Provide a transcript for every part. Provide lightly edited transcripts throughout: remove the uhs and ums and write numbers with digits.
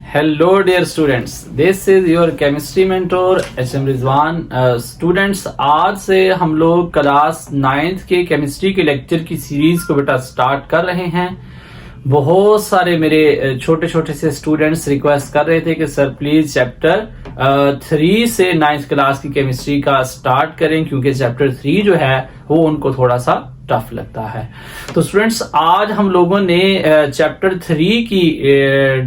Hello dear students, this is your chemistry mentor HM Rizwan. Students आज से हम लोग क्लास 9th के केमिस्ट्री के लेक्चर की सीरीज को बेटा स्टार्ट कर रहे हैं। बहुत सारे मेरे छोटे छोटे से स्टूडेंट्स रिक्वेस्ट कर रहे थे कि सर प्लीज चैप्टर 3 से 9th क्लास की केमिस्ट्री का स्टार्ट करें, क्योंकि चैप्टर 3 जो है वो उनको थोड़ा सा टफ लगता है। तो स्टूडेंट्स आज हम लोगों ने चैप्टर 3 की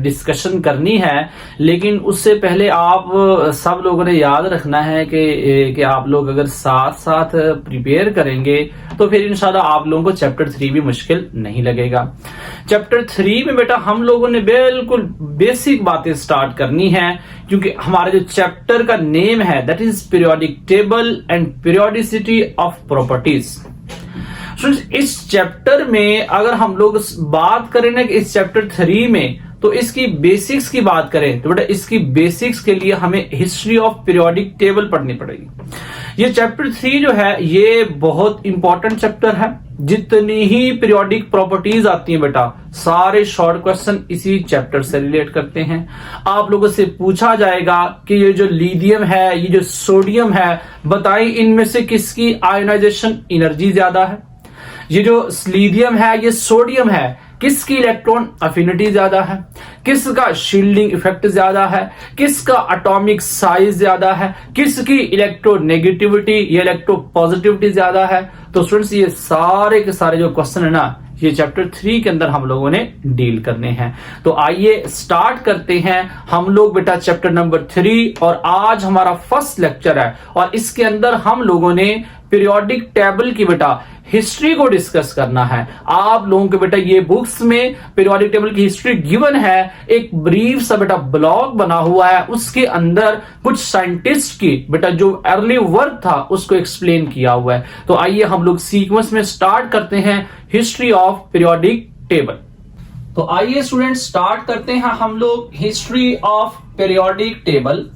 डिस्कशन करनी है, लेकिन उससे पहले आप सब लोगों ने याद रखना है कि आप लोग अगर साथ साथ प्रिपेयर करेंगे तो फिर इंशाल्लाह आप लोगों को चैप्टर 3 भी मुश्किल नहीं लगेगा। चैप्टर 3 में बेटा हम लोगों ने बिल्कुल बेसिक बातें स्टार्ट करनी है, क्योंकि हमारा जो चैप्टर का नेम है that is periodic table and periodicity of properties. इस चैप्टर में अगर हम लोग बात करें ना कि इस चैप्टर 3 में तो इसकी बेसिक्स की बात करें तो बेटा इसकी बेसिक्स के लिए हमें हिस्ट्री ऑफ पीरियोडिक टेबल पढ़नी पड़ेगी। ये चैप्टर 3 जो है ये बहुत इंपॉर्टेंट चैप्टर है। जितनी ही पीरियोडिक प्रॉपर्टीज आती हैं बेटा सारे शॉर्ट क्वेश्चन इसी चैप्टर से रिलेट करते हैं। आप लोगों से पूछा जाएगा कि ये जो लिथियम है, ये जो सोडियम है, बताइए इनमें से किसकी आयोनाइजेशन एनर्जी ज्यादा है। ये जो लिथियम है, ये सोडियम है, किसकी इलेक्ट्रॉन अफिनिटी ज्यादा है, किसका शील्डिंग इफेक्ट ज्यादा है, किसका एटॉमिक साइज ज्यादा है, किसकी इलेक्ट्रोनेगेटिविटी या इलेक्ट्रो पॉजिटिविटी ज्यादा है। तो स्टूडेंट्स ये सारे के सारे जो क्वेश्चन है ना ये चैप्टर 3 के अंदर हम लोगों ने डील करने हैं। तो आइए स्टार्ट करते हैं हम लोग बेटा चैप्टर नंबर 3, और आज हमारा फर्स्ट लेक्चर है और इसके अंदर हम लोगों ने पीरियोडिक टेबल की बेटा हिस्ट्री को डिस्कस करना है। आप लोगों के बेटा ये बुक्स में पीरियोडिक टेबल की हिस्ट्री गिवन है, एक ब्रीफ सा बेटा ब्लॉग बना हुआ है, उसके अंदर कुछ साइंटिस्ट की बेटा जो अर्ली वर्क था उसको एक्सप्लेन किया हुआ है। तो आइए हम लोग सीक्वेंस में स्टार्ट करते हैं हिस्ट्री ऑफ पीरियोडिक टेबल। तो आइए स्टूडेंट स्टार्ट करते हैं हम लोग history of periodic table.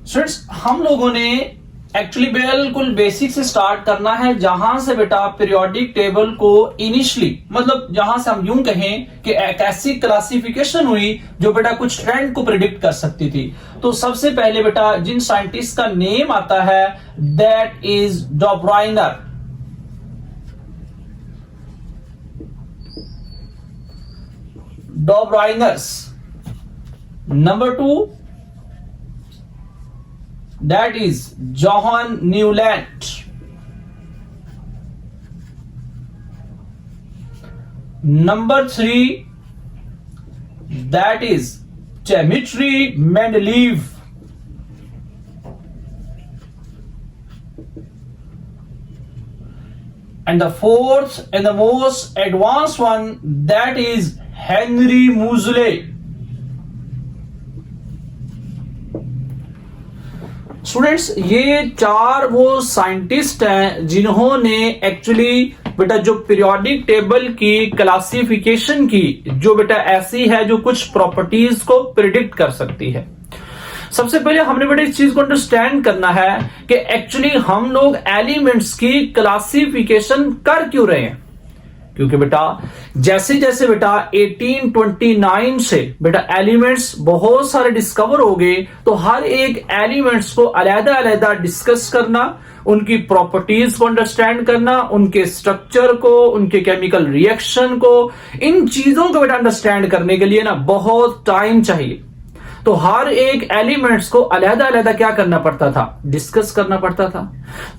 Students हम लोगों ने एक्चुअली बिल्कुल बेसिक से स्टार्ट करना है, जहां से बेटा पीरियोडिक टेबल को इनिशियली मतलब जहां से हम यूं कहें कि एक ऐसी क्लासिफिकेशन हुई जो बेटा कुछ ट्रेंड को प्रिडिक्ट कर सकती थी। तो सबसे पहले बेटा जिन साइंटिस्ट का नेम आता है that is Dobereiner. Dobereiner's. Number 2 that is Johann Newland. Number 3 that is Dmitry Mendeleev. And the fourth and the most advanced one that is Henry Moseley. Students ये 4 वो साइंटिस्ट हैं जिन्होंने एक्चुअली बेटा जो periodic table की classification की जो बेटा ऐसी है जो कुछ प्रॉपर्टीज को प्रिडिक्ट कर सकती है। सबसे पहले हमने बेटा इस चीज को अंडरस्टैंड करना है कि एक्चुअली हम लोग एलिमेंट्स की क्लासिफिकेशन कर क्यों रहे हैं, क्योंकि बेटा जैसे जैसे बेटा 1829 से बेटा एलिमेंट्स बहुत सारे डिस्कवर हो गए, तो हर एक एलिमेंट्स को अलग अलग डिस्कस करना, उनकी प्रॉपर्टीज को अंडरस्टैंड करना, उनके स्ट्रक्चर को, उनके केमिकल रिएक्शन को, इन चीजों को बेटा अंडरस्टैंड करने के लिए ना बहुत टाइम चाहिए। तो हर एक एलिमेंट्स को अलग अलग क्या करना पड़ता था, डिस्कस करना पड़ता था।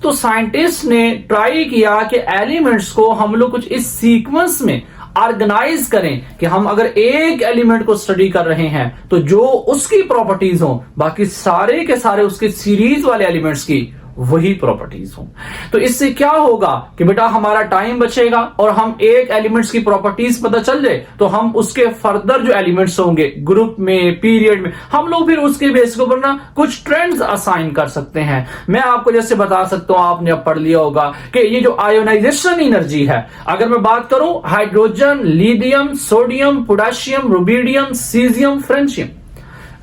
तो साइंटिस्ट ने ट्राई किया कि एलिमेंट्स को हम लोग कुछ इस सीक्वेंस में ऑर्गेनाइज करें कि हम अगर एक एलिमेंट को स्टडी कर रहे हैं तो जो उसकी प्रॉपर्टीज हो बाकी सारे के सारे उसके सीरीज वाले एलिमेंट्स की वही प्रॉपर्टीज हो। तो इससे क्या होगा कि बेटा हमारा टाइम बचेगा और हम एक एलिमेंट्स की प्रॉपर्टीज पता चल जाए तो हम उसके फर्दर जो एलिमेंट्स होंगे ग्रुप में, पीरियड में, हम लोग फिर उसके बेस के ऊपर ना कुछ ट्रेंड्स असाइन कर सकते हैं। मैं आपको जैसे बता सकता हूं, आपने अब पढ़ लिया होगा कि ये जो आयोनाइजेशन एनर्जी है, अगर मैं बात करूं hydrogen, lithium, sodium, potassium, rubidium, caesium, francium,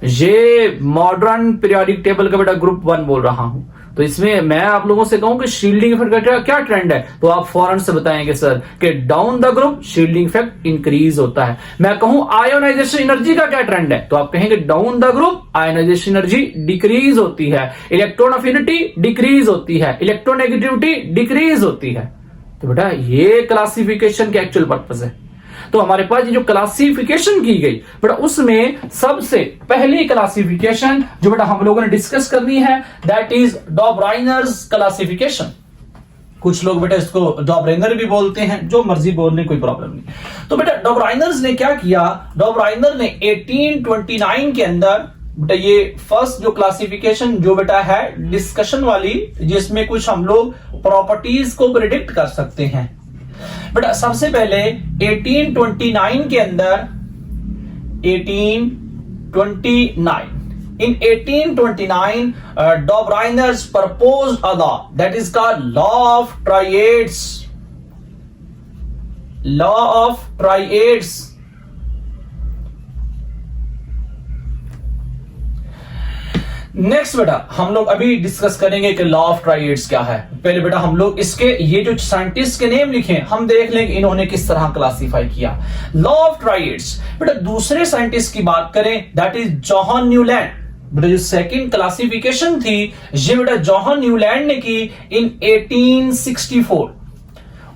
ये मॉडर्न पीरियोडिक टेबल का बेटा ग्रुप 1 बोल रहा हूं। तो इसमें मैं आप लोगों से कहूं कि शील्डिंग इफेक्ट का क्या ट्रेंड है, तो आप फौरन से बताएंगे सर कि down the group shielding effect increase होता है। मैं कहूं आयोनाइजेशन एनर्जी का क्या ट्रेंड है, तो आप कहेंगे down the group ionisation energy decrease होती है, इलेक्ट्रॉन अफिनिटी डिक्रीज होती है, इलेक्ट्रोनेगेटिविटी डिक्रीज होती है। तो बेटा ये क्लासिफिकेशन के एक्चुअल पर्पस है। तो हमारे पास ये जो क्लासिफिकेशन की गई बेटा, उसमें सबसे पहली क्लासिफिकेशन जो बेटा हम लोगों ने डिस्कस करनी है, दैट इज डॉबराइनर्स क्लासिफिकेशन। कुछ लोग बेटा इसको डॉबराइनर भी बोलते हैं, जो मर्जी बोलने, कोई प्रॉब्लम नहीं। तो बेटा डॉबराइनर्स ने क्या किया, डॉबराइनर ने 1829 के अंदर बेटा ये फर्स्ट जो क्लासिफिकेशन जो बेटा है डिस्कशन वाली, जिसमें कुछ हम लोग प्रॉपर्टीज को प्रिडिक्ट कर सकते हैं। बेटा सबसे पहले 1829 के अंदर 1829 in 1829 Dobrainer's proposed a law that is called law of triads. Next बेटा हम लोग अभी डिस्कस करेंगे कि लॉ ऑफ ट्राइएड्स क्या है। पहले बेटा हम लोग इसके ये जो साइंटिस्ट के नेम लिखे हम देख लेंगे इन्होंने किस तरह क्लासिफाई किया लॉ ऑफ ट्राइएड्स। बेटा दूसरे साइंटिस्ट की बात करें, दैट इज जॉन न्यूलैंड। बेटा जो सेकंड क्लासिफिकेशन थी ये बेटा जॉन न्यूलैंड ने की इन 1864,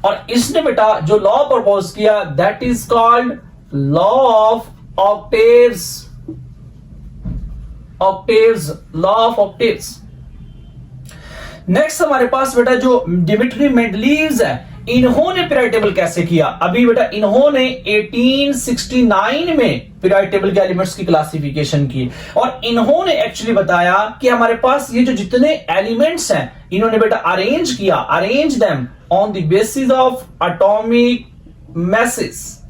और इसने बेटा जो लॉ प्रपोज किया that is called law of octaves, law of octaves. Next हमारे पास बेटा जो डिमिट्री मेंडलीव्स है, इन्होंने पीरियोडिक टेबल कैसे किया। अभी बेटा इन्होंने 1869 में पीरियोडिक टेबल के एलिमेंट्स की क्लासिफिकेशन की, और इन्होंने एक्चुअली बताया कि हमारे पास ये जो जितने एलिमेंट्स हैं इन्होंने बेटा अरेंज किया, arrange them on the basis of atomic masses.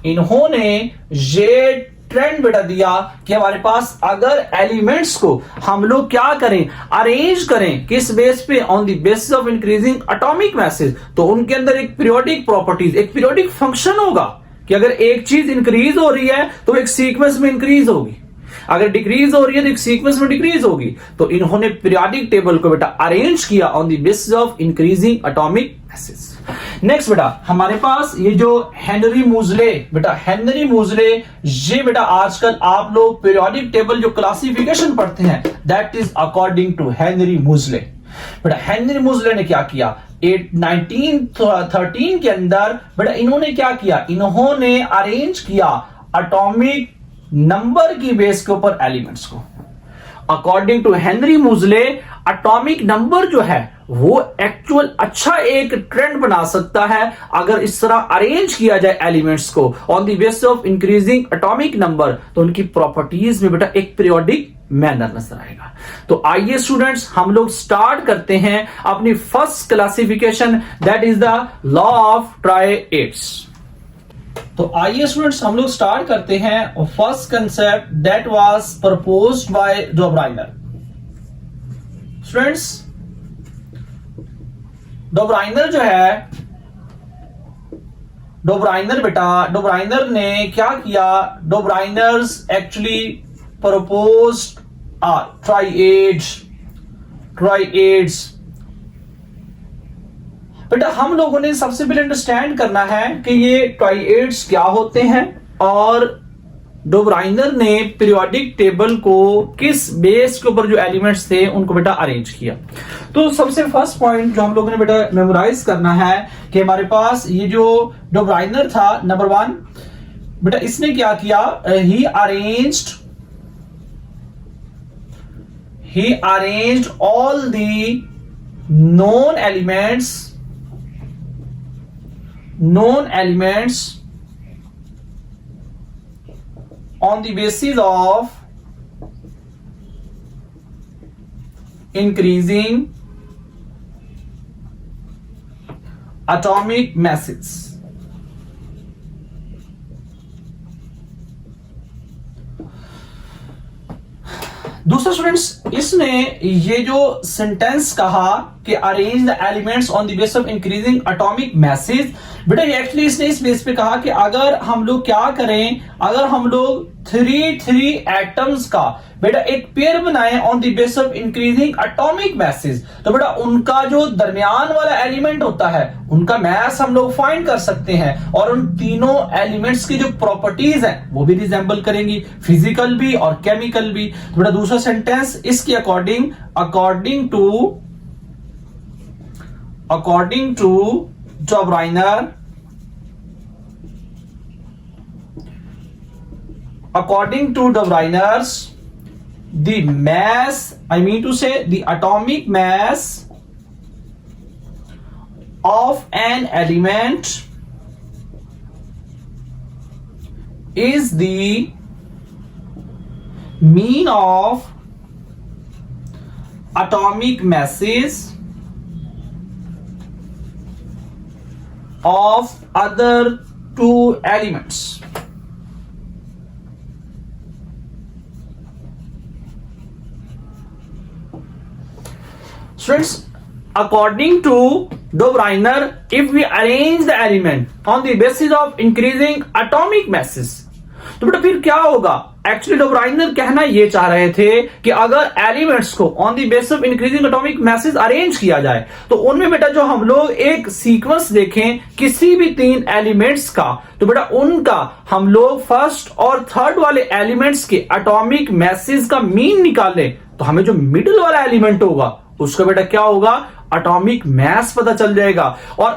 इन्होंने ये ट्रेंड बेटा दिया कि हमारे पास अगर एलिमेंट्स को हम लोग क्या करें, अरेंज करें, किस बेस पे, on the basis of increasing atomic message, तो उनके अंदर एक पीरियोडिक प्रॉपर्टीज, एक पीरियोडिक फंक्शन होगा कि अगर एक चीज इंक्रीज हो रही है तो एक सीक्वेंस में इंक्रीज होगी, अगर डिक्रीज हो रही है तो एक सीक्वेंस में डिक्रीज होगी। तो इन्होंने पीरियोडिक टेबल को बेटा अरेंज किया on the basis of increasing atomic message. Next बेटा हमारे पास ये जो हेनरी मूजले, बेटा हेनरी मूजले, ये बेटा आजकल आप लोग पीरियोडिक टेबल जो क्लासिफिकेशन पढ़ते हैं that is according to Henry Moseley. बेटा हेनरी मूजले ने क्या किया, 1913 के अंदर बेटा इन्होंने क्या किया, इन्होंने अरेंज किया एटॉमिक नंबर की बेस के ऊपर एलिमेंट्स को। According to Henry Moseley atomic number जो है वो एक्चुअल अच्छा एक ट्रेंड बना सकता है अगर इस तरह अरेंज किया जाए एलिमेंट्स को on the basis of increasing atomic number, तो उनकी प्रॉपर्टीज में बेटा एक पीरियोडिक मैनर नजर आएगा। तो आइए स्टूडेंट्स हम लोग स्टार्ट करते हैं अपनी first classification, that is the law of triads. तो आइए स्टूडेंट्स हम लोग स्टार्ट करते हैं first concept that was proposed by Dobereiner. Students Dobereiner जो है, डॉबराइनर बेटा, डॉबराइनर ने क्या किया, डॉबराइनर्स एक्चुअली प्रपोज्ड ट्राइएड्स। बेटा हम लोगों ने सबसे पहले अंडरस्टैंड करना है कि ये ट्राइएड्स क्या होते हैं और डॉबराइनर ने पीरियोडिक टेबल को किस बेस के ऊपर जो एलिमेंट्स थे उनको बेटा अरेंज किया। तो सबसे फर्स्ट पॉइंट जो हम लोगों ने बेटा मेमोराइज करना है कि हमारे पास ये जो डॉबराइनर था नंबर 1, बेटा इसने क्या किया, he arranged all the known elements on the basis of increasing atomic masses. दूसरा स्टूडेंट्स, इसने ये जो सेंटेंस कहा कि arrange the elements on the base of increasing atomic message, बेटा एक्चुअली इसने इस बेस पे कहा कि अगर हम लोग क्या करें, अगर हम लोग 3 एटम्स का बेटा एक पेयर बनाएं on the base of increasing atomic message, तो बेटा उनका जो दरमियान वाला एलिमेंट होता है उनका मैस हम लोग फाइंड कर सकते हैं और उन तीनों एलिमेंट्स की जो प्रॉपर्टीज हैं वो भी रिजेंबल करेंगी, फिजिकल भी और केमिकल भी। तो बेटा दूसरा सेंटेंस इसके according to Dobereiner, according to Dobereiner's, the mass, I mean to say the atomic mass of an element is the mean of atomic masses of other two elements. Students, according to Dobereiner, if we arrange the element on the basis of increasing atomic masses, तो बेटा फिर क्या होगा? Actually डोबराइनर कहना ये चाह रहे थे कि अगर एलिमेंट्स को on the basis of increasing atomic message arrange किया जाए तो उनमें बेटा जो हम लोग एक सीक्वेंस देखें किसी भी 3 एलिमेंट्स का, तो बेटा उनका हम लोग फर्स्ट और थर्ड वाले एलिमेंट्स के एटॉमिक मैसेज का मीन निकालें तो हमें जो मिडिल वाला एलिमेंट होगा उसका बेटा क्या होगा? एटॉमिक मैस पता चल जाएगा। और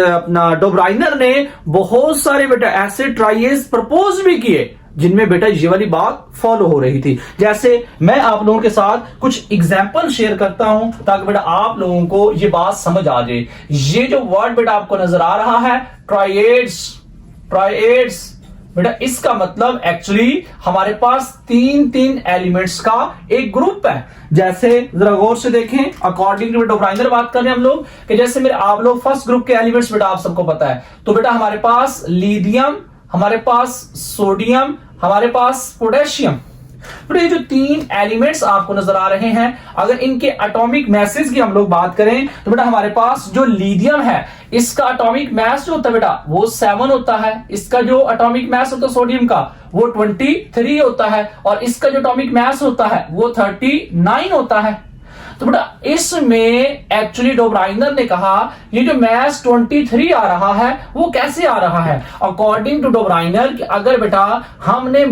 अपना डोबराइनर ने बहुत सारे बेटा ऐसे ट्राइएज प्रपोज भी किए जिनमें बेटा ये वाली बात फॉलो हो रही थी। जैसे मैं आप लोगों के साथ कुछ एग्जाम्पल शेयर करता हूं ताकि बेटा आप लोगों को ये बात समझ आ जाए। ये जो वर्ड बेटा आपको नजर आ रहा है ट्राइएड्स, बेटा इसका मतलब एक्चुअली हमारे पास 3 एलिमेंट्स का एक ग्रुप है। जैसे जरा गौर से देखें, अकॉर्डिंग टू डोबराइनर बात कर रहे हैं हम लोग कि जैसे मेरे आप लोग फर्स्ट ग्रुप के एलिमेंट्स बेटा आप सबको पता है, तो बेटा हमारे पास लिथियम, हमारे पास सोडियम, हमारे पास पोटेशियम। तो ये जो 3 एलिमेंट्स आपको नजर आ रहे हैं, अगर इनके एटॉमिक मैसेज की हम लोग बात करें तो बेटा हमारे पास जो लिथियम है इसका एटॉमिक मैस जो होता है बेटा वो 7 होता है, इसका जो एटॉमिक मैस होता है सोडियम का वो 23 होता है और इसका जो एटॉमिक मैस होता है वो 39 होता है। तो बेटा इसमें एक्चुअली डोबराइनर ने कहा ये जो मैस 23 आ रहा है वो कैसे आ रहा है? अकॉर्डिंग टू डोबराइनर कि अगर बेटा हमने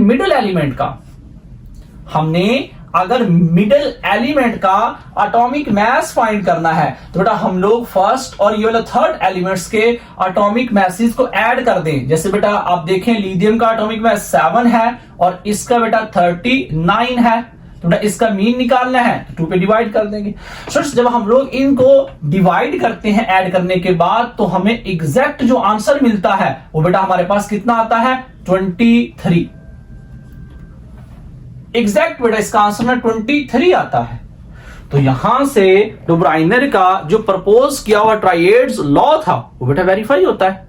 अगर मिडिल एलिमेंट का एटॉमिक मैस फाइंड करना है तो बेटा हम लोग फर्स्ट और ये वाला थर्ड एलिमेंट्स के एटॉमिक मैसेज को ऐड कर दें। जैसे बेटा आप देखें लिथियम का एटॉमिक मैस 7 है और इसका बेटा 39 है, तो बेटा इसका मीन निकालना है तो 2 पे डिवाइड कर देंगे। स्टूडेंट्स जब हम लोग इनको डिवाइड करते हैं ऐड करने के बाद तो हमें एग्जैक्ट जो आंसर मिलता है वो बेटा हमारे पास कितना आता है? 23। एग्जैक्ट बेटा इसका आंसर में 23 आता है। तो यहां से डोबराइनर का जो प्रपोज किया हुआ ट्राइएड्स लॉ था वो बेटा वेरीफाई होता है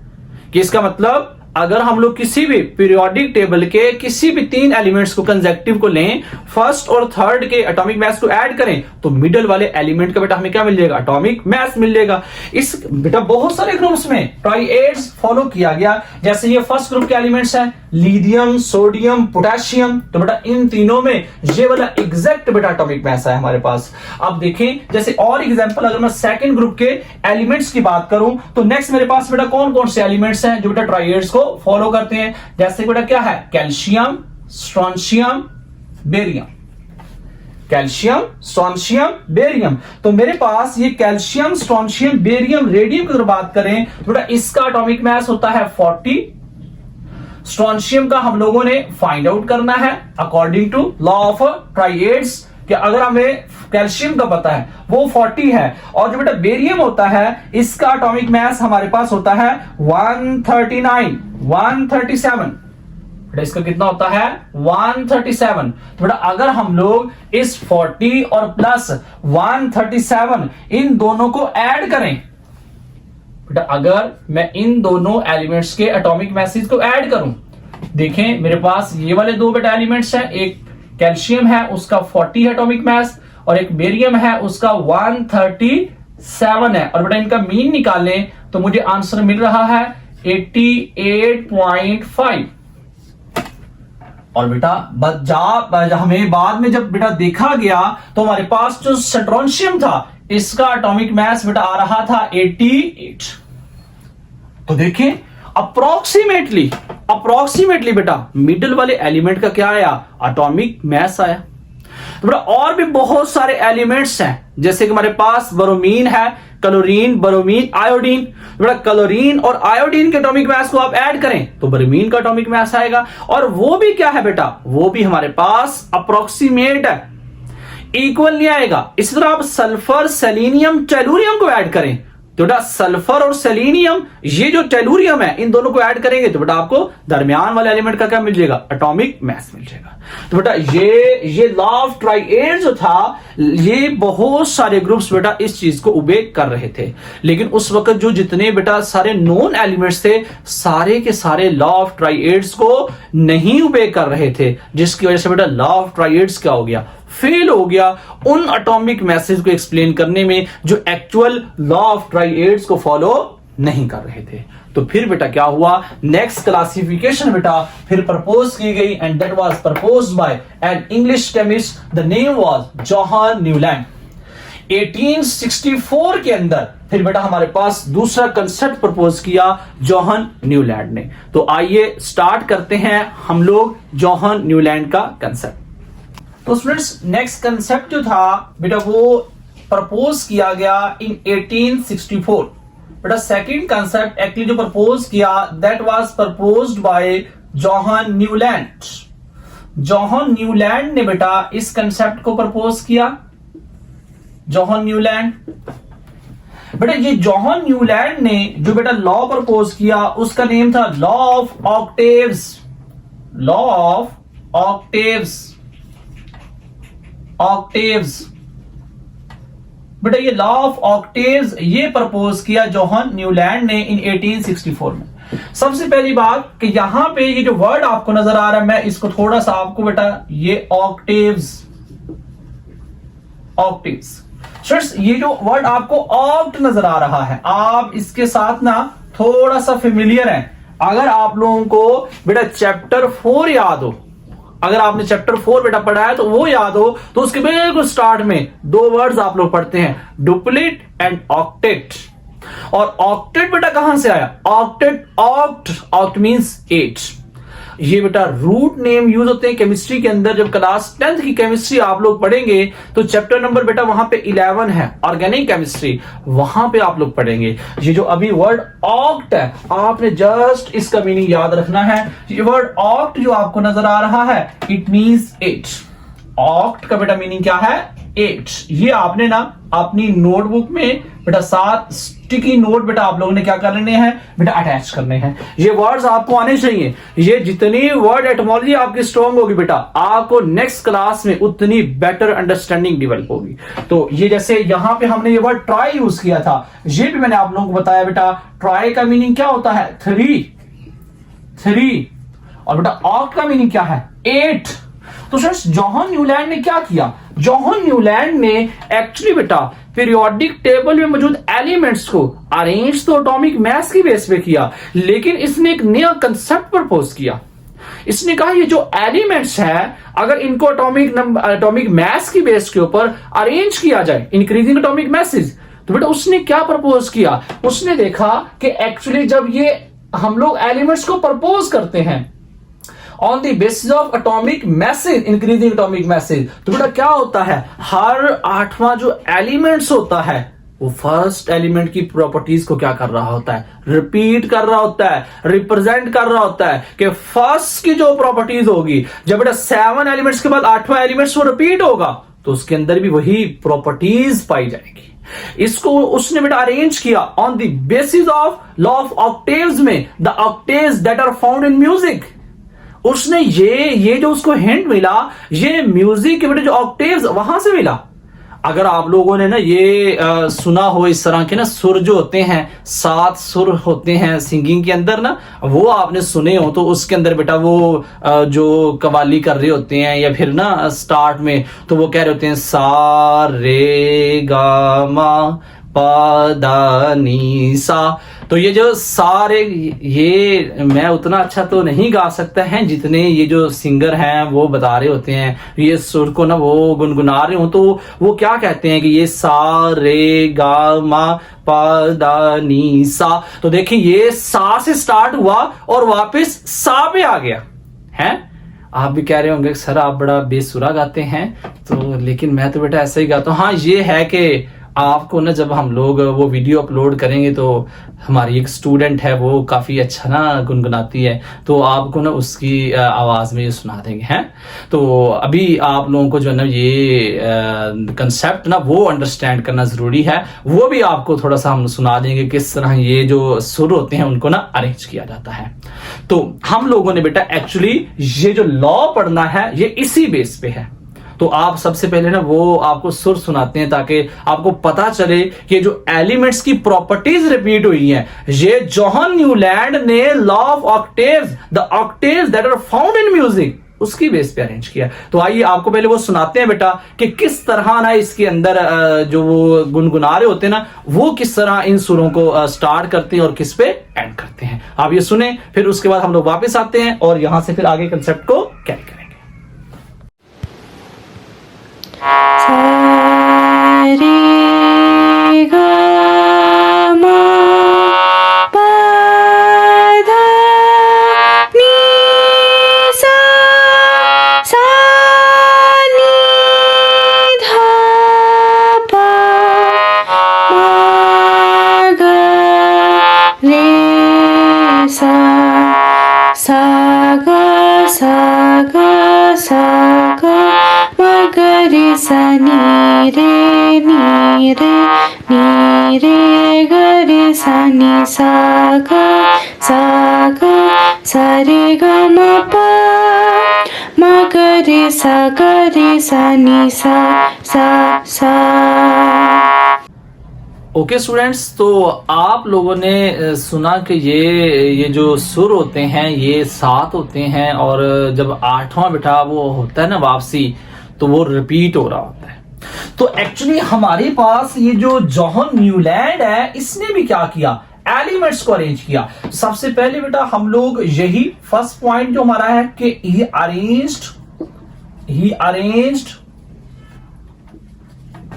कि इसका मतलब अगर हम लोग किसी भी पीरियोडिक टेबल के किसी भी 3 एलिमेंट्स को कंसेक्टिव को लें, फर्स्ट और थर्ड के एटॉमिक मैस को ऐड करें तो मिडिल वाले एलिमेंट का बेटा हमें क्या मिल जाएगा? एटॉमिक मैस मिल जाएगा। इस बेटा बहुत सारे ग्रुप्स में ट्राइएड्स फॉलो किया गया। जैसे ये फर्स्ट ग्रुप के एलिमेंट्स हैं लिथियम, सोडियम, पोटेशियम, तो बेटा इन तीनों में ये वाला एग्जैक्ट बेटा एटॉमिक मैस है हमारे पास। अब देखें जैसे और एग्जांपल अगर मैं सेकंड ग्रुप के एलिमेंट्स की बात करूं तो नेक्स्ट मेरे पास बेटा कौन कौन से एलिमेंट्स हैं जो बेटा ट्राइएड्स को फॉलो करते हैं? जैसे बेटा क्या है? Calcium, strontium, barium. Calcium, strontium, barium. तो मेरे पास ये कैल्शियम, स्ट्रोंशियम, बेरियम, रेडियम की अगर बात करें तो बेटा इसका एटॉमिक मैस होता है 40। स्ट्रोंशियम का हम लोगों ने फाइंड आउट करना है अकॉर्डिंग टू लॉ ऑफ ट्राइएड्स कि अगर हमें कैल्शियम का पता है वो 40 है और जो बेटा बेरियम होता है इसका एटॉमिक मैस हमारे पास होता है 139, 137। बेटा इसका कितना होता है 137। तो बेटा अगर हम लोग इस 40 और प्लस 137 इन दोनों को ऐड करें, बेटा अगर मैं इन दोनों एलिमेंट्स के एटॉमिक मैसेज को ऐड करूं, देखें मेरे पास ये वाले दो बेटा एलिमेंट्स हैं, एक कैल्शियम है उसका 40 है एटॉमिक मास और एक बेरियम है उसका 137 है, और बेटा इनका मीन निकालें तो मुझे आंसर मिल रहा है 88.5। और बेटा हमें बाद में जब बेटा देखा गया तो हमारे पास जो स्ट्रोंशियम था इसका एटॉमिक मास बेटा आ रहा था 88। तो देखें अप्रोक्सीमेटली बेटा मिडिल वाले एलिमेंट का क्या आया, एटॉमिक मास आया। तो बेटा और भी बहुत सारे एलिमेंट्स हैं, जैसे कि हमारे पास ब्रोमीन है, क्लोरीन, ब्रोमीन, आयोडीन। बेटा क्लोरीन और आयोडीन के एटॉमिक मास को आप ऐड करें तो ब्रोमीन का एटॉमिक मास आएगा, और वो भी क्या है बेटा, वो भी हमारे पास अप्रोक्सीमेट है, इक्वल नहीं आएगा। इसी तरह आप सल्फर, सेलेनियम, टेलुरियम को ऐड करें तो बेटा सल्फर और सेलेनियम, ये जो टेलुरियम है, इन दोनों को ऐड करेंगे तो बेटा आपको दरमियान वाले एलिमेंट का क्या मिल जाएगा, एटॉमिक मास मिल जाएगा। तो बेटा ये लॉ ऑफ ट्राइएड जो था, ये बहुत सारे ग्रुप्स बेटा इस चीज को ओबे कर रहे थे, लेकिन उस वक्त जो जितने बेटा सारे नॉन एलिमेंट्स थे सारे के सारे लॉ ऑफ ट्राइएड्स को नहीं ओबे कर रहे थे, जिसकी वजह से बेटा लॉ ऑफ ट्राइएड्स क्या हो गया, फेल हो गया उन एटॉमिक मैसेज को एक्सप्लेन करने में जो एक्चुअल लॉ ऑफ ट्राइएड्स को फॉलो नहीं कर रहे थे। तो फिर बेटा क्या हुआ, नेक्स्ट क्लासिफिकेशन बेटा फिर प्रपोज की गई, and that was proposed by an English chemist, the name was John Newland. 1864 के अंदर फिर बेटा हमारे पास दूसरा कंसेप्ट प्रपोज किया जॉहन न्यूलैंड ने। तो आइए स्टार्ट करते हैं हम लोग जॉहन न्यूलैंड का कंसेप्ट। तो स्टूडेंट्स नेक्स्ट कंसेप्ट जो था बेटा वो प्रपोज किया गया इन 1864। बेटा सेकंड कंसेप्ट एक्चुअली जो प्रपोज किया that was proposed by John Newland. John Newland ने बेटा इस कंसेप्ट को प्रपोज किया, जॉहन न्यूलैंड। बेटा ये जॉहन न्यूलैंड ने जो बेटा लॉ प्रपोज किया उसका नेम था law of octaves. Law of octaves बेटा ये लॉ ऑफ ऑक्टेव्स ये प्रपोज किया जॉहन न्यूलैंड ने इन 1864 में। सबसे पहली बात कि यहां पे ये जो वर्ड आपको नजर आ रहा है, मैं इसको थोड़ा सा आपको बेटा ये ऑक्टेव्स ये जो वर्ड आपको ऑक्ट नजर आ रहा है, आप इसके साथ ना थोड़ा सा फेमिलियर है। अगर आप लोगों को बेटा चैप्टर 4 याद हो, अगर आपने चैप्टर 4 बेटा पढ़ा है तो वो याद हो, तो उसके बिल्कुल स्टार्ट में दो वर्ड्स आप लोग पढ़ते हैं, डुप्लेट एंड ऑक्टेट। और ऑक्टेट बेटा कहां से आया, ऑक्ट मींस 8। ये बेटा रूट नेम यूज होते हैं केमिस्ट्री के अंदर। जब क्लास 10th की केमिस्ट्री आप लोग पढ़ेंगे तो चैप्टर नंबर बेटा वहां पे 11 है ऑर्गेनिक केमिस्ट्री, वहां पे आप लोग पढ़ेंगे। ये जो अभी वर्ड ऑक्ट है आपने जस्ट इसका मीनिंग याद रखना है। ये वर्ड ऑक्ट जो आपको नजर आ रहा है इट मींस 8। ऑक्ट का बेटा मीनिंग क्या है 8। ये आपने ना अपनी नोटबुक में बेटा 7 स्टिकी नोट बेटा आप लोगों ने क्या करने हैं बेटा अटैच करने हैं। ये वर्ड्स आपको आने चाहिए। ये जितनी वर्ड एटमोलॉजी आपकी स्ट्रॉन्ग होगी बेटा आपको नेक्स्ट क्लास में उतनी बेटर अंडरस्टैंडिंग डेवलप होगी। तो ये जैसे यहां पे हमने ये वर्ड ट्राई यूज किया था, ये भी मैंने आप लोगों को बताया बेटा ट्राई का मीनिंग क्या होता है 3 और बेटा ऑक्ट का मीनिंग क्या है 8। तो सर जॉहन न्यूलैंड ने क्या किया, जॉहन न्यूलैंड ने एक्चुअली बेटा पीरियोडिक टेबल में मौजूद एलिमेंट्स को अरेंज तो एटॉमिक मास की बेस पे किया, लेकिन इसने एक नया कंसेप्ट प्रपोज किया। इसने कहा ये जो एलिमेंट्स है अगर इनको एटॉमिक मास की बेस के ऊपर अरेंज किया जाए इंक्रीजिंग एटॉमिक मासेस, तो बेटा उसने क्या प्रपोज किया, उसने देखा कि एक्चुअली जब ये हम लोग एलिमेंट्स को प्रपोज करते हैं on the basis of atomic message, increasing atomic message, तो बेटा क्या होता है हर 8वां जो एलिमेंट्स होता है वो फर्स्ट एलिमेंट की प्रॉपर्टीज को क्या कर रहा होता है, रिपीट कर रहा होता है, रिप्रेजेंट कर रहा होता है कि फर्स्ट की जो प्रॉपर्टीज होगी जब बेटा 7 एलिमेंट्स के बाद 8वां एलिमेंट्स वो रिपीट होगा तो उसके अंदर भी वही प्रॉपर्टीज पाई जाएगी। इसको उसने बेटा अरेंज किया on the basis of law of octaves में, the octaves that are found in music. उसने ये जो उसको हिंट मिला, ये म्यूजिक के बेटे जो ऑक्टेव्स वहां से मिला। अगर आप लोगों ने ना ये सुना हो, इस तरह के ना सुर जो होते हैं, 7 सुर होते हैं सिंगिंग के अंदर ना, वो आपने सुने हो, तो उसके अंदर बेटा वो जो कवाली कर रहे होते हैं या फिर ना स्टार्ट में तो वो कह रहे होते हैं सा रे गा मा पा दा नी सा। तो ये जो सारे, ये मैं उतना अच्छा तो नहीं गा सकता है जितने ये जो सिंगर हैं वो बता रहे होते हैं, ये सुर को ना वो गुनगुना रहे हो, तो वो क्या कहते हैं कि ये सा रे गा मा पा दा नी सा। तो देखिए ये सा से स्टार्ट हुआ और वापस सा पे आ गया है। आप भी कह रहे होंगे सर आप बड़ा बेसुरा गाते हैं, तो लेकिन मैं तो बेटा ऐसा ही गाता हूँ। हाँ ये है कि आपको ना जब हम लोग वो वीडियो अपलोड करेंगे तो हमारी एक स्टूडेंट है वो काफी अच्छा ना गुनगुनाती है, तो आपको ना उसकी आवाज में ये सुना देंगे हैं। तो अभी आप लोगों को जो है ना ये कंसेप्ट ना वो अंडरस्टैंड करना जरूरी है, वो भी आपको थोड़ा सा हम सुना देंगे किस तरह ये जो सुर होते हैं उनको ना अरेंज किया जाता है। तो हम लोगों ने बेटा एक्चुअली ये जो लॉ पढ़ना है ये इसी बेस पे है। तो आप सबसे पहले ना वो आपको सुर सुनाते हैं ताकि आपको पता चले कि जो एलिमेंट्स की प्रॉपर्टीज रिपीट हुई हैं, ये जॉन न्यूलैंड ने law of octaves, the octaves that are found in music, उसकी बेस पे अरेंज किया। तो आइए आपको पहले वो सुनाते हैं बेटा कि किस तरह ना इसके अंदर जो वो गुनगुना रहे होते हैं ना वो किस तरह इन सुरों को स्टार्ट करते हैं और किस पे एंड करते हैं। आप ये सुने, फिर उसके बाद हम लोग वापस आते हैं और यहां से फिर आगे कंसेप्ट को कैरी करेंगे। ओके स्टूडेंट्स, तो आप लोगों ने सुना कि ये जो सुर होते हैं ये 7 होते हैं और जब 8वां बेटा वो होता है ना वापसी, तो वो रिपीट हो रहा होता है। तो एक्चुअली हमारे पास ये जो जॉन न्यूलैंड है इसने भी क्या किया, एलिमेंट्स को अरेंज किया। सबसे पहले बेटा हम लोग यही फर्स्ट पॉइंट जो हमारा है कि ही arranged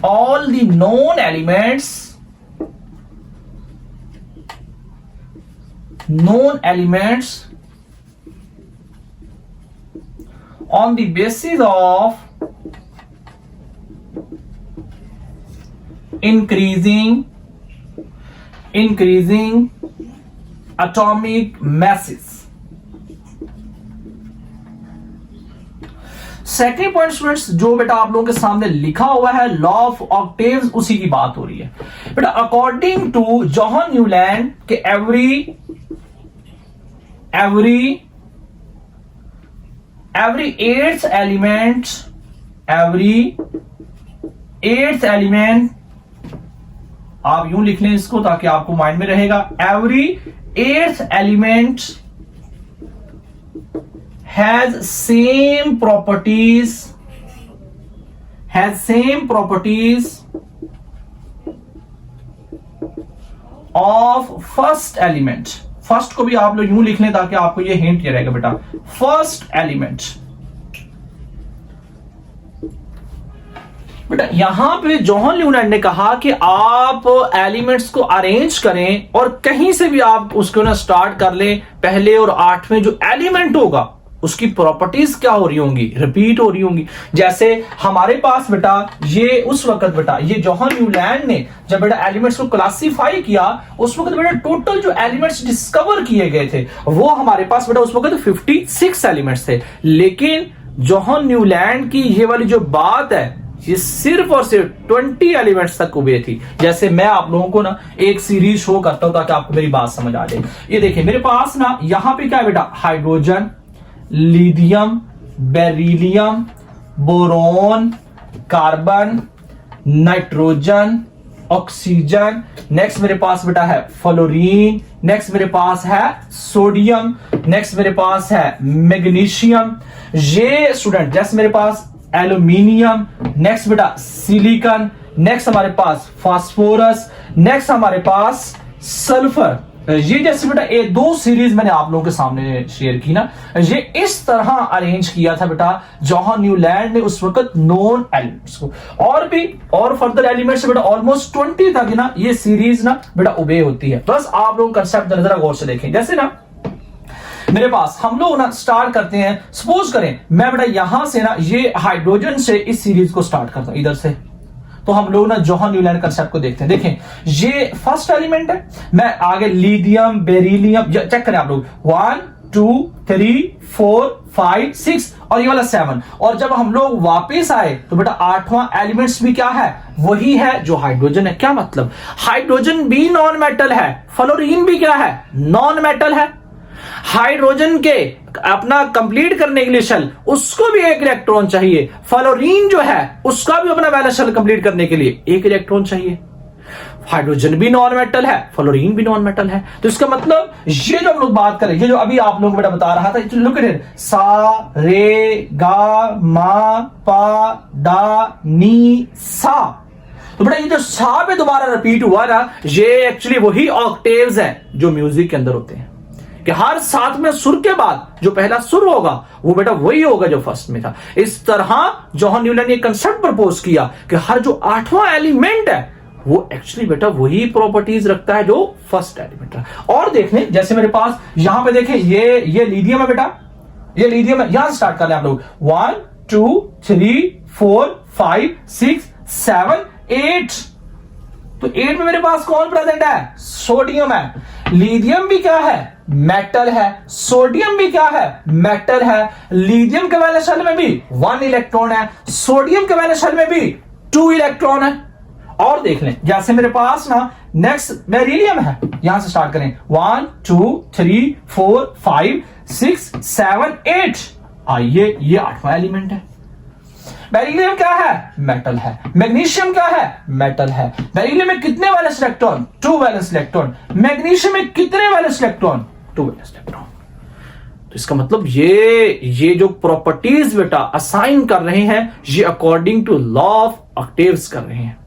all the known elements on the basis of increasing atomic masses। Second point students जो बेटा आप लोगों के सामने लिखा हुआ है लॉ ऑफ ऑक्टेव्स, उसी की बात हो रही है बेटा। अकॉर्डिंग टू जॉन न्यूलैंड के एवरी 8th एलिमेंट, आप यूं लिख लें इसको ताकि आपको माइंड में रहेगा। Every 8th element has same properties of first element। First को भी आप लोग यूं लिख लें ताकि आपको ये हिंट ये रहेगा बेटा, फर्स्ट एलिमेंट। बेटा यहां पे जॉन न्यूलैंड ने कहा कि आप एलिमेंट्स को अरेंज करें और कहीं से भी आप उसको ना स्टार्ट कर लें, पहले और 8वें जो एलिमेंट होगा उसकी प्रॉपर्टीज क्या हो रही होंगी, रिपीट हो रही होंगी। जैसे हमारे पास बेटा ये उस वक्त बेटा ये जॉन न्यूलैंड ने जब बेटा एलिमेंट्स को क्लासिफाई किया, उस वक्त बेटा टोटल जो एलिमेंट्स डिस्कवर किए गए थे वो हमारे पास बेटा उस वक्त 56 एलिमेंट्स थे। लेकिन जॉन न्यूलैंड की ये वाली जो बात है ये सिर्फ और सिर्फ 20 एलिमेंट्स तक हुए थी। जैसे मैं आप लोगों को ना एक सीरीज शो करता हूं ताकि आपको मेरी बात समझ आ जाए। ये देखिए मेरे पास ना यहां पे क्या है बेटा, hydrogen, lithium, beryllium, boron, carbon, nitrogen, oxygen. Next मेरे पास बेटा है फ्लोरीन, नेक्स्ट मेरे पास है सोडियम, नेक्स्ट मेरे पास है मैग्नीशियम। ये स्टूडेंट जैसे मेरे पास एल्यूमिनियम, नेक्स्ट बेटा सिलिकॉन, नेक्स्ट हमारे पास फास्फोरस, नेक्स्ट हमारे पास सल्फर। ये जैसे बेटा ये दो सीरीज मैंने आप लोगों के सामने शेयर की ना, ये इस तरह अरेंज किया था बेटा जॉन न्यूलैंड ने उस वक्त नॉन एलिमेंट्स को। और फर्दर एलिमेंट्स बेटा ऑलमोस्ट 20 तक ना ये सीरीज ना बेटा ओबे होती है। बस आप लोग कंसेप्ट जरा गौर से देखें। जैसे ना मेरे पास हम लोग ना स्टार्ट करते हैं, सपोज करें मैं बेटा यहां से ना ये हाइड्रोजन से इस सीरीज को स्टार्ट करता हूं इधर से, तो हम लोग ना जॉन न्यूलैंड कंसेप्ट को देखते हैं। देखें ये फर्स्ट एलिमेंट है, मैं आगे लिथियम, बेरिलियम, चेक करें आप लोग 1 2 3 4 5 6 और ये वाला 7। और जब हम लोग वापस आए तो बेटा 8वां एलिमेंट्स भी क्या है, वही है जो हाइड्रोजन है। क्या मतलब, हाइड्रोजन भी नॉन मेटल है, फ्लोरीन भी क्या है, नॉन मेटल है। हाइड्रोजन के अपना कंप्लीट करने के लिए शेल उसको भी एक इलेक्ट्रॉन चाहिए, फ्लोरीन जो है उसका भी अपना वैलेंस शेल कंप्लीट करने के लिए एक इलेक्ट्रॉन चाहिए। हाइड्रोजन भी नॉन मेटल है, फ्लोरीन भी नॉन मेटल है। तो इसका मतलब ये जो हम लोग बात करें, ये जो अभी आप लोग बेटा बता रहा था, लुक एट इट, सा रे गा मा पा डा नी सा। तो बेटा ये जो सा पे दोबारा रिपीट हुआ ना, ये एक्चुअली वही ऑक्टेव्स हैं जो म्यूजिक के अंदर होते हैं, कि हर 7वें सुर के बाद जो पहला सुर होगा वो बेटा वही होगा जो फर्स्ट में था। इस तरह जॉन न्यूलैंड ने कंसेप्ट प्रपोज किया कि हर जो 8वां एलिमेंट है वो एक्चुअली बेटा वही प्रॉपर्टीज रखता है जो फर्स्ट एलिमेंट है। और देख लें जैसे मेरे पास यहां पे देखें ये लिथियम है बेटा, ये लिथियम है। यहां से स्टार्ट कर लें आप लोग 1 2 3 4 5 6 7 8। तो 8 में मेरे पास कौन प्रेजेंट है, सोडियम है। लिथियम भी क्या है, मेटल है। सोडियम भी क्या है, मेटल है। लिथियम के वैलेंस शेल में भी 1 इलेक्ट्रॉन है, सोडियम के वैलेंस शेल में भी 2 इलेक्ट्रॉन है। और देख लें जैसे मेरे पास ना नेक्स्ट बेरिलियम है, यहां से स्टार्ट करें 1 2 3 4 5 6 7 8। आइए ये 8वां एलिमेंट है। बेरिलियम क्या है, मेटल है। मैग्नीशियम क्या है, मेटल है। बेरिलियम में कितने valence electron, 2 valence electron. Magnesium में कितने वैलेंस इलेक्ट्रॉन, 2 वैलेंस इलेक्ट्रॉन। तो इसका मतलब ये जो प्रॉपर्टीज बेटा असाइन कर रहे हैं ये according to law of octaves कर रहे हैं।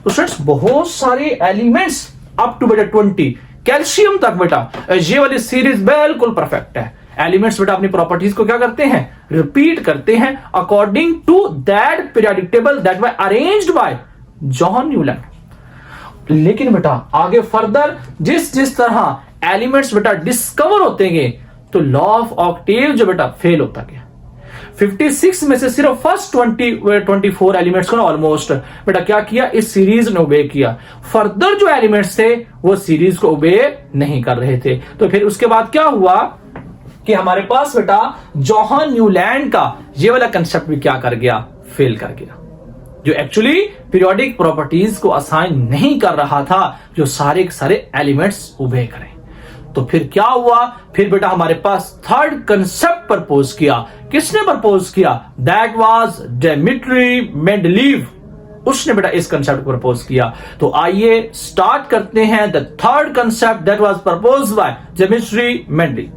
तो स्टूडेंट्स बहुत सारे एलिमेंट्स अप टू बेटा 20 कैल्शियम तक बेटा ये वाली सीरीज बिल्कुल परफेक्ट है। एलिमेंट्स बेटा अपनी प्रॉपर्टीज को क्या करते हैं, रिपीट करते हैं according to that periodic table that was arranged by John Newland. लेकिन बेटा आगे फर्दर जिस तरह एलिमेंट्स बेटा डिस्कवर होते गए तो लॉ ऑफ ऑक्टेव जो बेटा फेल होता गया। 56 में से सिर्फ फर्स्ट 24 एलिमेंट्स को ना ऑलमोस्ट बेटा क्या किया, इस सीरीज ने ओबे किया। फर्दर जो एलिमेंट्स थे वो सीरीज को ओबे नहीं कर रहे थे। तो फिर उसके बाद क्या हुआ कि हमारे पास बेटा जॉन न्यूलैंड का ये वाला कंसेप्ट भी क्या कर गया, फेल कर गया, जो एक्चुअली पीरियोडिक प्रॉपर्टीज को असाइन नहीं कर रहा था जो सारे के सारे एलिमेंट्स ओबे करें। तो फिर क्या हुआ, फिर बेटा हमारे पास थर्ड कंसेप्ट प्रपोज किया। किसने प्रपोज किया, दैट वाज डिमित्री मेंडलीव। उसने बेटा इस कंसेप्ट को प्रपोज किया। तो आइए स्टार्ट करते हैं the third concept that was proposed by Dmitri Mendeleev.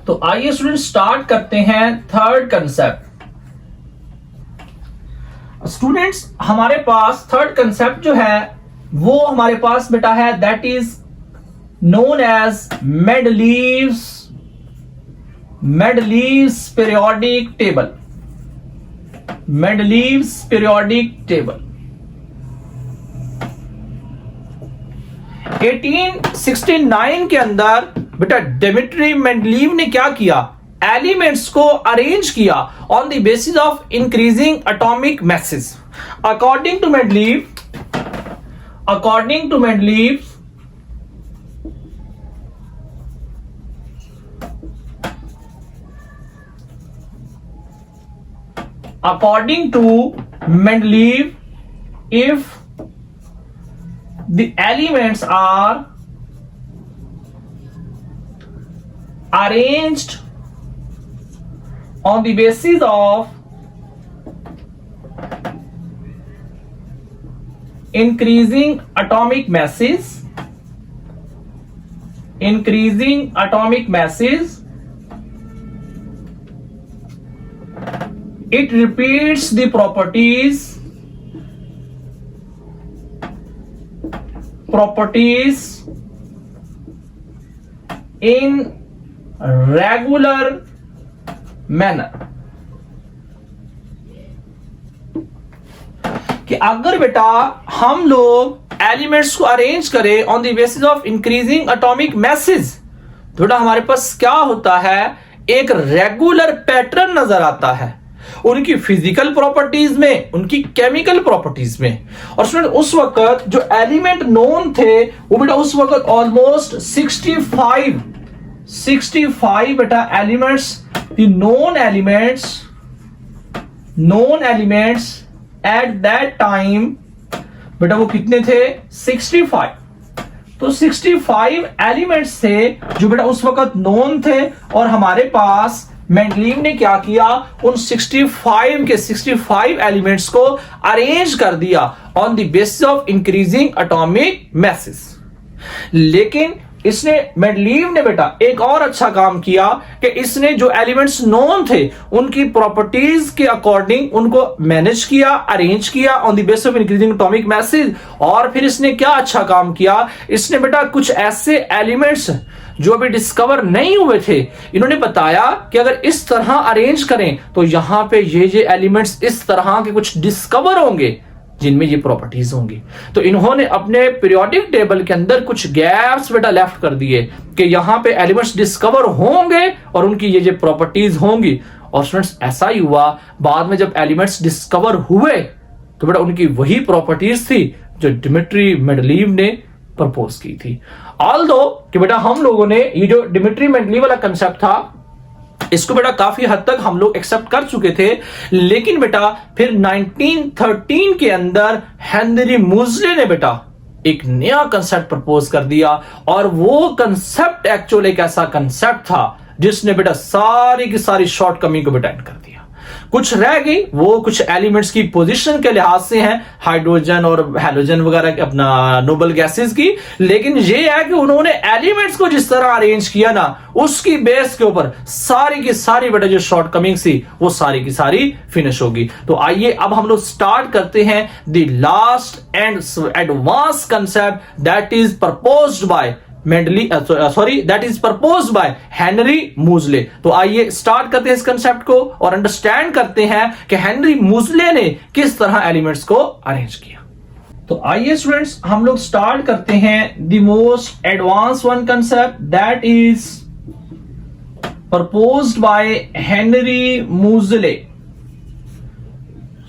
तो आइए स्टूडेंट स्टार्ट करते हैं थर्ड कंसेप्ट। स्टूडेंट्स हमारे पास थर्ड कंसेप्ट जो है वो हमारे पास बेटा है that is known as Mendeleev's periodic table। Mendeleev's periodic table 1869 के अंदर बेटा डिमित्री मेंडलीव ने क्या किया, एलिमेंट्स को अरेंज किया on the basis of increasing atomic masses. According to Mendeleev According to Mendeleev, if the elements are arranged on the basis of increasing atomic masses, it repeats the properties in regular manner. कि अगर बेटा हम लोग elements को arrange करें on the basis of increasing atomic message, तो बेटा हमारे पास क्या होता है, एक रेगुलर पैटर्न नजर आता है उनकी फिजिकल प्रॉपर्टीज में, उनकी केमिकल प्रॉपर्टीज में। और स्टूडेंट उस वक्त जो एलिमेंट नोन थे वो बेटा उस वक्त ऑलमोस्ट 65 बेटा elements, the known elements at that time बेटा वो कितने थे, 65। तो 65 एलिमेंट्स थे जो बेटा उस वक्त नोन थे, और हमारे पास मेंडलीव ने क्या किया, उन 65 एलिमेंट्स को अरेंज कर दिया on the basis of increasing atomic masses. लेकिन इसने मेंडलीव ने बेटा एक और अच्छा काम किया कि इसने जो एलिमेंट्स नोन थे उनकी प्रॉपर्टीज के अकॉर्डिंग उनको मैनेज किया, अरेंज किया on the basis of increasing atomic message. और फिर इसने क्या अच्छा काम किया, इसने बेटा कुछ ऐसे एलिमेंट्स जो अभी डिस्कवर नहीं हुए थे, इन्होंने बताया कि अगर इस तरह अरेंज करें तो यहां पे ये एलिमेंट्स इस तरह के कुछ डिस्कवर होंगे जिनमें ये प्रॉपर्टीज होंगी। तो इन्होंने अपने पीरियोडिक टेबल के अंदर कुछ गैप्स बेटा लेफ्ट कर दिए कि यहां पे एलिमेंट्स डिस्कवर होंगे और उनकी ये प्रॉपर्टीज होंगी। और स्टूडेंट्स ऐसा ही हुआ, बाद में जब एलिमेंट्स डिस्कवर हुए तो बेटा उनकी वही प्रॉपर्टीज थी जो डिमिट्री मेंडलीव ने प्रपोज की थी। ऑल्दो कि बेटा हम लोगों ने ये जो डिमिट्री मेंडलीव वाला कंसेप्ट था इसको बेटा काफी हद तक हम लोग एक्सेप्ट कर चुके थे, लेकिन बेटा फिर 1913 के अंदर हेनरी मूजले ने बेटा एक नया कंसेप्ट प्रपोज कर दिया, और वो कंसेप्ट एक्चुअली एक ऐसा कंसेप्ट था जिसने बेटा सारी की सारी शॉर्टकमिंग को बेटा एंड कर दिया। कुछ रह गई, वो कुछ एलिमेंट्स की पोजीशन के लिहाज से हैं, हाइड्रोजन और हेलोजन वगैरह अपना नोबल गैसेस की, लेकिन ये है कि उन्होंने एलिमेंट्स को जिस तरह अरेंज किया ना, उसकी बेस के ऊपर सारी की सारी बेटा जो शॉर्टकमिंग्स थी वो सारी की सारी फिनिश होगी। तो आइए अब हम लोग स्टार्ट करते हैं the last and advance concept that is proposed by that is proposed by Henry Moseley. तो आइए स्टार्ट करते हैं इस कंसेप्ट को और अंडरस्टैंड करते हैं कि हेनरी मूजले ने किस तरह एलिमेंट्स को अरेंज किया। तो आइए स्टूडेंट्स हम लोग स्टार्ट करते हैं the most advance one concept that is proposed by Henry Moseley.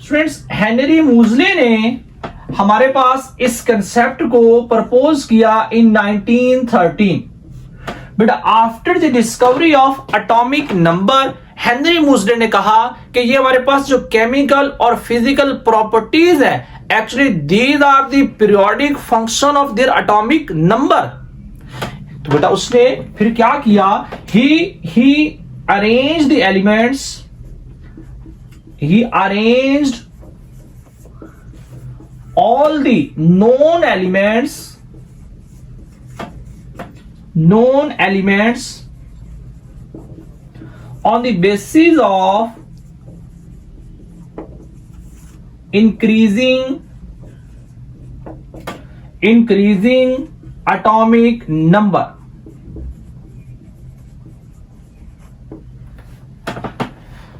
Students Henry Moseley ने हमारे पास इस कंसेप्ट को प्रपोज किया in 1913। But after the discovery of atomic number, Henry Moseley ने कहा कि ये हमारे पास जो केमिकल और फिजिकल प्रॉपर्टीज है, actually these are the periodic function of their atomic number. तो बेटा उसने फिर क्या किया, he arranged the elements, he arranged all the known elements on the basis of increasing atomic number।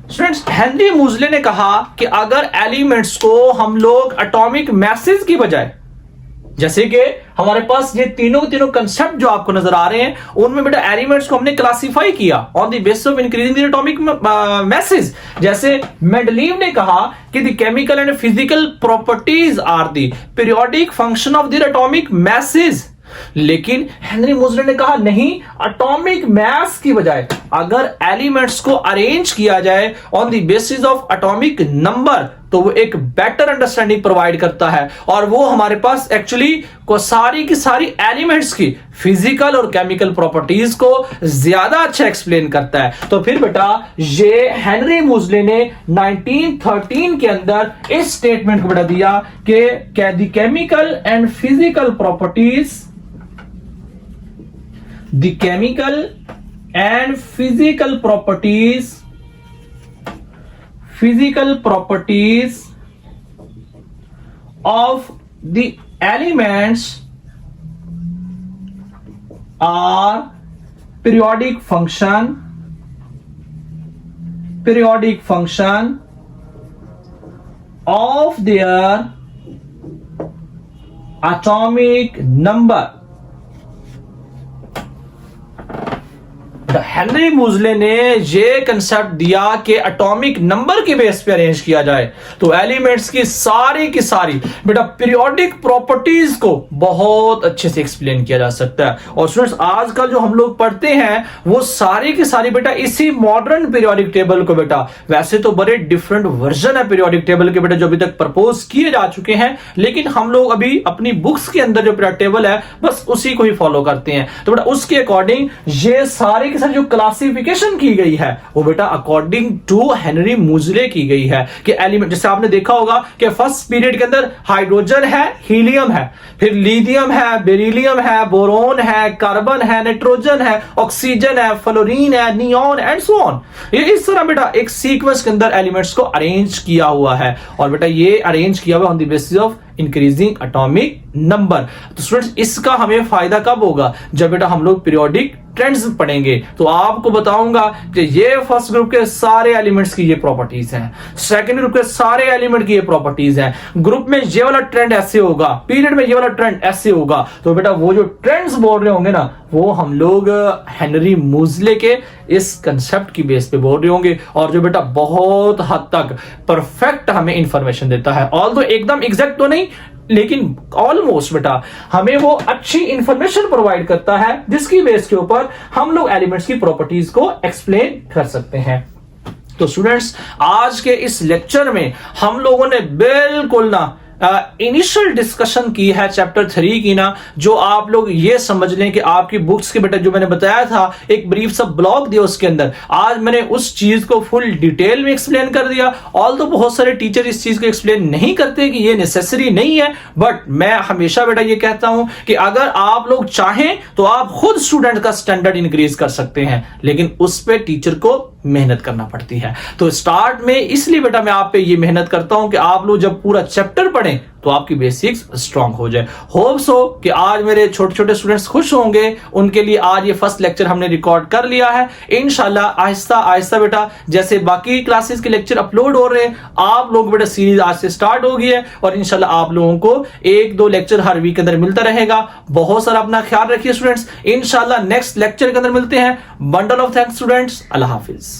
Students Henry Moseley ने कहा कि अगर एलिमेंट्स को हम लोग एटॉमिक मैसेज की बजाय, जैसे कि हमारे पास ये तीनों कंसेप्ट जो आपको नजर आ रहे हैं, उनमें बेटा एलिमेंट्स को हमने क्लासिफाई किया on the basis of increasing the atomic masses. जैसे मेंडलीव ने कहा कि the chemical and physical properties are the periodic function of the atomic masses. लेकिन हेनरी मूजले ने कहा नहीं, एटॉमिक मैस की बजाय अगर एलिमेंट्स को अरेंज किया जाए on the basis of atomic number, तो तो वो एक बेटर अंडरस्टैंडिंग प्रोवाइड करता है और वो हमारे पास एक्चुअली को सारी की सारी एलिमेंट्स की फिजिकल और केमिकल प्रॉपर्टीज को ज्यादा अच्छा एक्सप्लेन करता है। तो फिर बेटा ये हेनरी मूजले ने 1913 के अंदर इस स्टेटमेंट को बेटा दिया कि the chemical and physical properties, the chemical and physical properties of the elements are periodic function of their atomic number। Henry Moseley ने ये कंसेप्ट दिया कि एटॉमिक नंबर के बेस पे अरेंज किया जाए तो एलिमेंट्स की सारी बेटा पीरियोडिक प्रॉपर्टीज को बहुत अच्छे से एक्सप्लेन किया जा सकता है। और स्टूडेंट्स आजकल जो हम लोग पढ़ते हैं वो सारी की सारी बेटा इसी मॉडर्न पीरियोडिक टेबल को बेटा, वैसे तो बड़े डिफरेंट वर्जन है पीरियोडिक टेबल के बेटा जो अभी तक प्रपोज किए जा चुके हैं, लेकिन हम लोग अभी अपनी बुक्स के अंदर जो पीरियोडिक टेबल है बस उसी को ही फॉलो करते हैं। तो बेटा उसके अकॉर्डिंग ये सारे के सारे जो क्लासिफिकेशन की गई है वो बेटा अकॉर्डिंग टू हेनरी मूजले की गई है कि एलिमेंट, जैसे आपने देखा होगा कि फर्स्ट पीरियड के अंदर हाइड्रोजन है, हीलियम है, फिर लिथियम है, बेरिलियम है, बोरोन है, कार्बन है, नाइट्रोजन है, ऑक्सीजन है, फ्लोरीन है, नियॉन एंड सो ऑन। ये इस तरह बेटा एक सीक्वेंस के अंदर एलिमेंट्स को अरेंज किया हुआ है और बेटा ये अरेंज किया हुआ on the basis of increasing atomic number. तो स्टूडेंट्स इसका हमें फायदा कब होगा, जब बेटा हम लोग पीरियोडिक ट्रेंड्स पढ़ेंगे। तो आपको बताऊंगा कि ये फर्स्ट ग्रुप के सारे एलिमेंट्स की ये प्रॉपर्टीज हैं, सेकंड ग्रुप के सारे एलिमेंट की ये प्रॉपर्टीज हैं, ग्रुप में ये वाला ट्रेंड ऐसे होगा, पीरियड में ये वाला ट्रेंड ऐसे होगा। तो बेटा वो जो ट्रेंड्स बोल रहे होंगे ना वो हम लोग हेनरी मूजले के इस कंसेप्ट की बेस पे बोल रहे होंगे और जो बेटा बहुत हद तक परफेक्ट हमें इंफॉर्मेशन देता है। ऑल्दो एकदम एग्जैक्ट तो नहीं लेकिन ऑलमोस्ट बेटा हमें वो अच्छी इंफॉर्मेशन प्रोवाइड करता है जिसकी बेस के ऊपर हम लोग एलिमेंट्स की प्रॉपर्टीज को एक्सप्लेन कर सकते हैं। तो स्टूडेंट्स आज के इस लेक्चर में हम लोगों ने बिल्कुल ना इनिशियल डिस्कशन की है चैप्टर 3 की ना, जो आप लोग ये समझ लें कि आपकी बुक्स के बेटा जो मैंने बताया था एक ब्रीफ सा ब्लॉग दिया उसके अंदर, आज मैंने उस चीज को फुल डिटेल में एक्सप्लेन कर दिया। ऑल तो बहुत सारे टीचर इस चीज को एक्सप्लेन नहीं करते कि ये नेसेसरी नहीं है, बट मैं हमेशा बेटा ये कहता हूं कि अगर आप लोग चाहें तो आप खुद स्टूडेंट का स्टैंडर्ड इंक्रीज कर सकते हैं, लेकिन उस पर टीचर को मेहनत करना पड़ती है। तो स्टार्ट में इसलिए बेटा मैं आप पे ये मेहनत करता हूं कि आप लोग जब पूरा चैप्टर पढ़ें तो आपकी बेसिक्स स्ट्रांग हो जाए। होप सो कि आज मेरे छोटे छोटे स्टूडेंट्स खुश होंगे, उनके लिए आज ये फर्स्ट लेक्चर हमने रिकॉर्ड कर लिया है। इंशाल्लाह आहिस्ता आहिस्ता बेटा जैसे बाकी क्लासेस के लेक्चर अपलोड हो रहे हैं आप लोग बेटा सीरीज आज से स्टार्ट हो गई है और इंशाल्लाह आप लोगों को 1-2 लेक्चर हर वीक के अंदर मिलता रहेगा। बहुत सारा अपना ख्याल रखिए स्टूडेंट्स, इंशाल्लाह नेक्स्ट लेक्चर के अंदर मिलते हैं। Bundle of thanks students, Allah Hafiz.